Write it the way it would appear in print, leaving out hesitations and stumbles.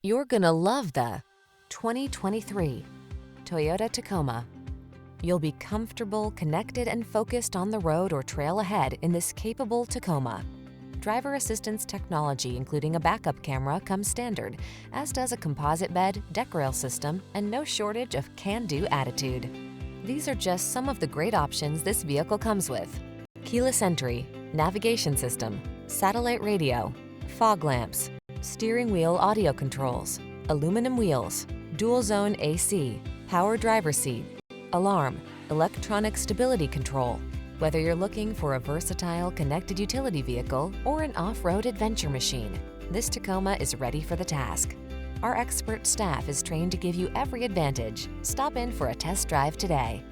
You're gonna love the 2023 Toyota Tacoma. You'll be comfortable, connected, and focused on the road or trail ahead in this capable Tacoma. Driver assistance technology, including a backup camera, comes standard, as does a composite bed, deck rail system, and no shortage of can-do attitude. These are just some of the great options this vehicle comes with: keyless entry, navigation system, satellite radio, fog lamps, steering wheel audio controls, aluminum wheels, dual zone AC, power driver seat, alarm, electronic stability control. Whether you're looking for a versatile connected utility vehicle or an off-road adventure machine, this Tacoma is ready for the task. Our expert staff is trained to give you every advantage. Stop in for a test drive today.